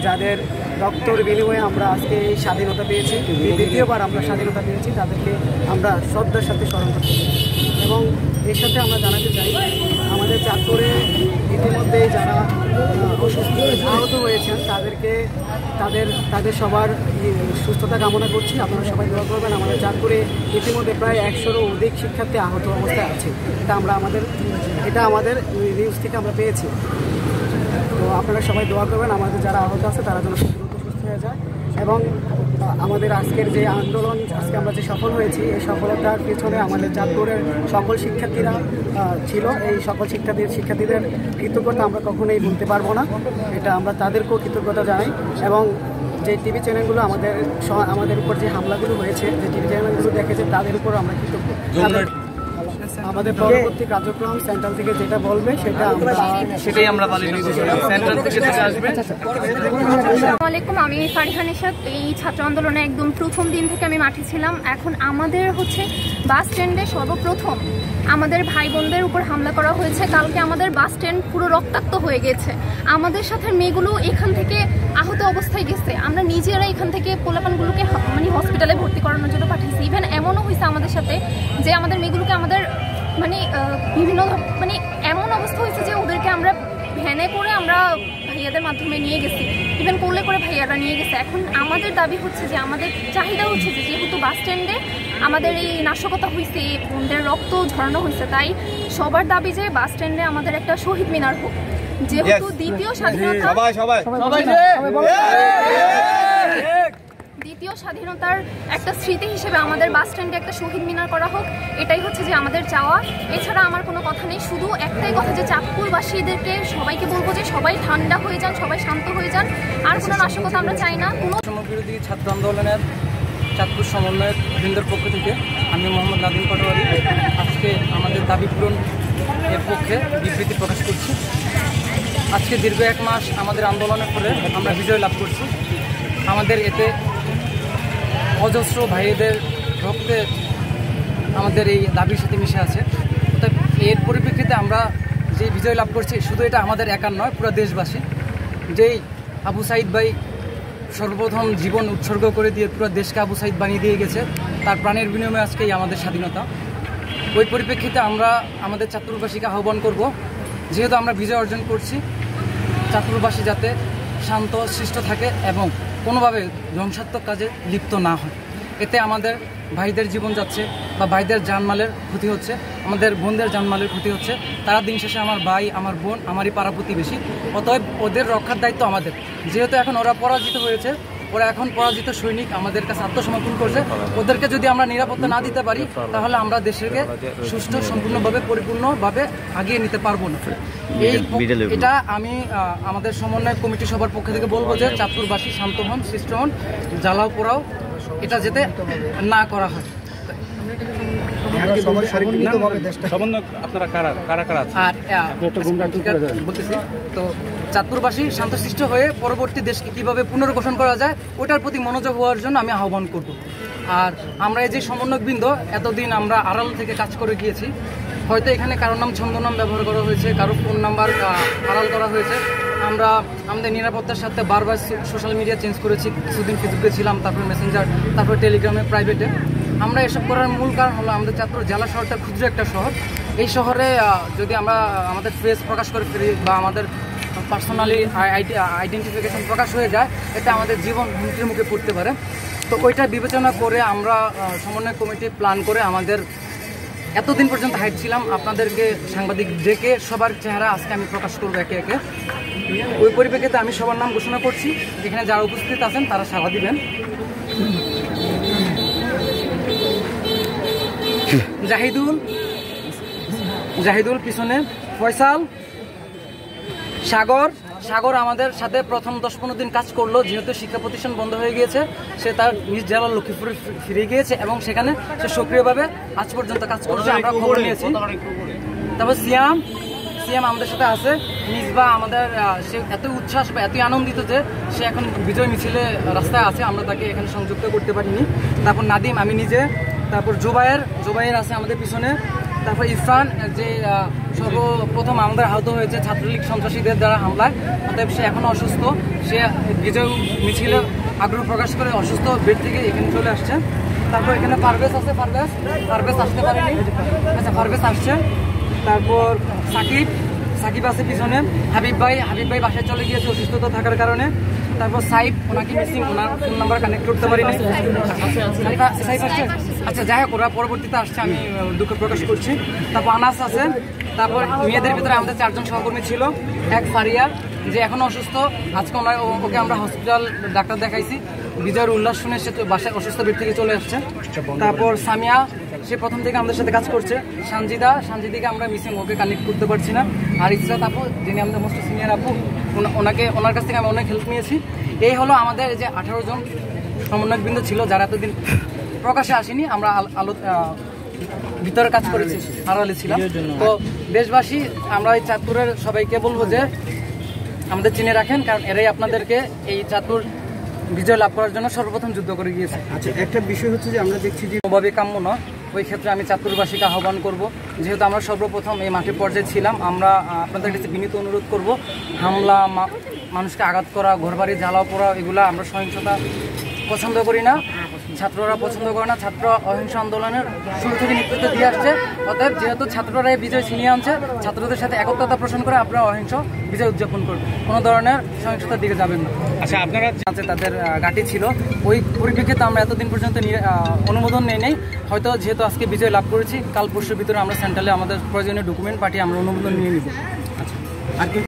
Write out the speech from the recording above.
যাদের রক্তের বিনিময়ে আমরা আজকে এই স্বাধীনতা পেয়েছি, দ্বিতীয়বার আমরা স্বাধীনতা পেয়েছি, তাদেরকে আমরা শ্রদ্ধার সাথে স্মরণ করতে চাই। এবং এর সাথে আমরা জানাতে চাই আমাদের চাঁদপুরে ইতিমধ্যে যারা অসুস্থ আহত হয়েছেন তাদের সবার সুস্থতা কামনা করছি। আপনারা সবাই দোয়া করবেন। আমাদের চাঁদপুরে ইতিমধ্যে প্রায় 100-এরও অধিক শিক্ষার্থী আহত অবস্থায় আছে। এটা আমাদের নিউজ থেকে আমরা পেয়েছি। তো আপনারা সবাই দোয়া করবেন আমাদের যারা আহত আছে তারা যেন দ্রুত সুস্থ হয়ে যায়। এবং আমাদের আজকের যে আন্দোলন, আজকে আমরা যে সফল হয়েছি, এই সফলতার পেছনে আমাদের চাঁদপুরের সকল শিক্ষার্থীরা ছিল। এই সকল শিক্ষার্থীদের কৃতজ্ঞতা আমরা কখনোই ভুলতে পারবো না। এটা আমরা তাদেরকেও কৃতজ্ঞতা জানাই। এবং যে টিভি চ্যানেলগুলো আমাদের উপর যে হামলাগুলো হয়েছে, যে টিভি চ্যানেলগুলো দেখেছে, তাদের উপর আমরা কৃতজ্ঞ। আমাদের পরবর্তী কার্যক্রম সেন্ট্রাল থেকে যেটা বলবে সেটাই আমরা সেন্ট্রাল থেকে আসবে। আসসালামু আলাইকুম, আমি ফারিহা নিশাত। এই ছাত্র আন্দোলনে একদম প্রথম দিন থেকে আমি মাঠে ছিলাম। এখন আমাদের বাস স্ট্যান্ডে সর্বপ্রথম আমাদের ভাই বোনদের উপর হামলা করা হয়েছে। কালকে আমাদের বাস স্ট্যান্ড পুরো রক্তাক্ত হয়ে গেছে। আমাদের সাথে মেয়েগুলো এখান থেকে আহত অবস্থায় গেছে। আমরা নিজেরা এখান থেকে পোলাপানগুলোকে হসপিটালে ভর্তি করানোর জন্য পাঠিয়েছি। ইভেন এমনও হয়েছে আমাদের সাথে যে আমাদের মেয়েগুলোকে আমাদের বিভিন্ন এমন অবস্থা হয়েছে যে ওদেরকে আমরা ভ্যানে করে আমরা ভাইয়াদের মাধ্যমে নিয়ে গেছি, ইভেন কোলে করে ভাইয়ারা নিয়ে গেছে। এখন আমাদের দাবি হচ্ছে যে, আমাদের চাহিদা হচ্ছে যে, যেহেতু বাস স্ট্যান্ডে আমাদের এই নাশকতা হয়েছে, বোনদের রক্ত ঝরানো হয়েছে, তাই সবার দাবি যে বাস স্ট্যান্ডে আমাদের একটা শহীদ মিনার হোক। যেহেতু দ্বিতীয় স্বাধীনতার একটা স্মৃতি হিসেবে আমাদের বাস স্ট্যান্ডে একটা শহীদ মিনার করা হোক, এটাই হচ্ছে যে আমাদের চাওয়া। এছাড়া আমার কোনো কথা নেই, শুধু একটাই কথা যে চাঁদপুরবাসীদেরকে সবাইকে বলবো যে সবাই ঠান্ডা হয়ে যান, সবাই শান্ত হয়ে যান। আর কোনো নাশকতা আমরা চাই না। বিরোধী ছাত্র আন্দোলনের চাঁদপুর সমন্বয়ক বৃন্দের পক্ষ থেকে আমি মোহাম্মদ নাদিম পাটোয়ারি আজকে আমাদের দাবি পূরণ এর পক্ষে বিবৃতি প্রকাশ করছি। আজকে দীর্ঘ 1 মাস আমাদের আন্দোলনের পরে আমরা বিজয় লাভ করছি। আমাদের এতে অজস্র ভাইদের রক্তে আমাদের এই দাবির সাথে মিশে আছে। অর্থাৎ এর পরিপ্রেক্ষিতে আমরা যে বিজয় লাভ করছি, শুধু এটা আমাদের একার নয়, পুরো দেশবাসী। যেই আবু সাইদ ভাই সর্বপ্রথম জীবন উৎসর্গ করে দিয়ে পুরো দেশকে আবু সাইদ বানিয়ে দিয়ে গেছে, তার প্রাণের বিনিময়ে আজকেই আমাদের স্বাধীনতা। ওই পরিপ্রেক্ষিতে আমরা আমাদের চাঁদপুরবাসীকে আহ্বান করব, যেহেতু আমরা বিজয় অর্জন করছি, চাঁদপুরবাসী যাতে শান্ত শিষ্ট থাকে এবং কোনোভাবে ধ্বংসাত্মক কাজে লিপ্ত না হয়। এতে আমাদের ভাইদের জীবন যাচ্ছে বা ভাইদের জানমালের ক্ষতি হচ্ছে, আমাদের বোনদের জানমালের ক্ষতি হচ্ছে। তারা দিন শেষে আমার ভাই, আমার বোন, আমারই পাড়া প্রতিবেশী। অতএব ওদের রক্ষার দায়িত্ব আমাদের। যেহেতু এখন ওরা পরাজিত হয়েছে, ওরা এখন পরাজিত সৈনিক আমাদের কাছে আত্মসমর্পণ করছে। ওদেরকে যদি আমরা নিরাপত্তা না দিতে পারি, তাহলে আমরা দেশকে সুষ্ঠু, সম্পূর্ণভাবে, পরিপূর্ণভাবে আগিয়ে নিতে পারবো না। এটা আমি আমাদের সমন্বয় কমিটি সবার পক্ষ থেকে বলবো যে চাঁদপুরবাসী শান্ত হন, সৃষ্ট হন, জ্বালাও পোড়াও এটা যাতে না করা হয়। তো চাঁদপুরবাসী শান্তশিষ্ট হয়ে পরবর্তী দেশকে কিভাবে পুনর্গঠন করা যায় ওটার প্রতি মনোযোগ হওয়ার জন্য আমি আহ্বান করব। আর আমরা এই যে সমন্বয়কবৃন্দ এতদিন আমরা আড়াল থেকে কাজ করে গিয়েছি, হয়তো এখানে কারোর নাম ছন্দনাম ব্যবহার করা হয়েছে, কারো ফোন নাম্বার আড়াল করা হয়েছে। আমরা আমাদের নিরাপত্তার সাথে বারবার সোশ্যাল মিডিয়া চেঞ্জ করেছি। কিছুদিন ফেসবুকে ছিলাম, তারপর মেসেঞ্জার, তারপর টেলিগ্রামে, প্রাইভেটে। আমরা এসব করার মূল কারণ হলো আমাদের চাঁদপুর জেলা শহরটা ক্ষুদ্র একটা শহর। এই শহরে যদি আমরা আমাদের ফেস প্রকাশ করে ফেলি বা আমাদের পার্সোনালি আইডেন্টিফিকেশন প্রকাশ হয়ে যায়, এটা আমাদের জীবন হুমকির মুখে পড়তে পারে। তো ওইটা বিবেচনা করে আমরা সমন্বয় কমিটি প্ল্যান করে আমাদের এতদিন পর্যন্ত হাইট ছিলাম, আপনাদেরকে সাংবাদিক ডেকে সবার চেহারা আজকে আমি প্রকাশ করবো একে একে। ওই পরিপ্রেক্ষিতে আমি সবার নাম ঘোষণা করছি, এখানে যারা উপস্থিত আছেন তারা সাড়া দিবেন। জাহিদুল পিছনে, ফয়সাল, সাগর আমাদের সাথে প্রথম 10-15 দিন কাজ করলো। যেহেতু শিক্ষা প্রতিষ্ঠান বন্ধ হয়ে গিয়েছে, সে তার নিজ জেলার লক্ষ্মীপুরে ফিরে গিয়েছে এবং সেখানে সে সক্রিয়ভাবে আজ পর্যন্ত কাজ করছে, আমরা খবর নিয়েছি। তারপর সিয়াম আমাদের সাথে আছে। মিসবা আমাদের, সে এত উচ্ছ্বাস বা এতই আনন্দিত যে সে এখন বিজয় মিছিলে রাস্তায় আছে, আমরা তাকে এখানে সংযুক্ত করতে পারিনি। তারপর নাদিম, আমি নিজে, তারপর জোবায়ের আছে আমাদের পিছনে, তারপর ইরফান যে সর্বপ্রথম আমাদের আহত হয়েছে ছাত্রলীগ সন্ত্রাসীদের দ্বারা হামলায়। অতএব সে এখনও অসুস্থ। সে বিজয় মিছিলে আগ্রহ প্রকাশ করে অসুস্থ বেড থেকে এখানে চলে আসছে। তারপর এখানে পারভেজ আছে, পারভেজ আসতে পারেনি। আচ্ছা, পারভেজ আসছে। তারপর সাকিব আছে পিছনে। হাবিব ভাই বাসায় চলে গিয়েছে অসুস্থতা থাকার কারণে। তারপর সাইফ, ওনাকে মিসিং, ওনার ফোন নাম্বার কানেক্ট করতে পারিনি। সাইফ আসছে। আচ্ছা, যাই হোক, ওরা পরবর্তীতে আসছে, আমি দুঃখ প্রকাশ করছি। তারপর আনাস আছে। তারপর মেয়েদের ভিতরে আমাদের 4 জন সহকর্মী ছিল। এক ফারিয়া, যে এখনও অসুস্থ। আজকে ওকে আমরা হসপিটাল ডাক্তার দেখাইছি। বিজয়ের উল্লাস শুনে সে বাসায় অসুস্থ বেড থেকে চলে আসছে। তারপর সামিয়া, সে প্রথম থেকে আমাদের সাথে কাজ করছে। সানজিদাকে আমরা মিসিং, ওকে কানেক্ট করতে পারছি না। আর ইসরাত আপু, যিনি আমাদের মোস্ট সিনিয়র আপু, ওনার কাছ থেকে আমি অনেক হেল্প নিয়েছি। এই হলো আমাদের যে 18 জন সমন্বয়কবৃন্দ ছিল, যারা এতদিন প্রকাশে আসেনি। আমরা ভিতরে কাজ করেছি, আড়ালে ছিলাম। তো দেশবাসী, আমরা এই চাঁদপুরের সবাইকে বলবো যে আমাদের চিনে রাখেন, কারণ এরাই আপনাদেরকে এই চাঁদপুর বিজয় লাভ করার জন্য সর্বপ্রথম যুদ্ধ করে গিয়েছে। আচ্ছা, একটা বিষয় হচ্ছে যে আমরা দেখছি যে ওভাবে কাম্য নয়। ওই ক্ষেত্রে আমি চাঁদপুরবাসীকে আহ্বান করব, যেহেতু আমরা সর্বপ্রথম এই মাঠের পর্যায়ে ছিলাম, আমরা আপনাদের কাছে বিনীত অনুরোধ করব, হামলা, মানুষকে আঘাত করা, ঘরবাড়ি জ্বালাও পোড়া, এগুলা আমরা সহিংসতা পছন্দ করি না, ছাত্ররা পছন্দ করে না। ছাত্র অহিংস আন্দোলনের শুরু থেকে নেতৃত্ব দিয়ে আসছে। অতএব যেহেতু ছাত্ররা এই বিজয় ছিনিয়ে আনছে, ছাত্রদের সাথে একত্রতা পোষণ করে আপনারা অহিংস বিজয় উদযাপন করবেন, কোনো ধরনের সহিংসতার দিকে যাবেন না। আচ্ছা, আপনারা তাদের ঘাঁটি ছিল, ওই পরিপ্রেক্ষিতে আমরা এতদিন পর্যন্ত অনুমোদন নেই। হয়তো যেহেতু আজকে বিজয় লাভ করেছি, কাল পরশুর ভিতরে আমরা সেন্ট্রালে আমাদের প্রয়োজনীয় ডকুমেন্ট পাঠিয়ে আমরা অনুমোদন নিয়ে নিব। আচ্ছা, আর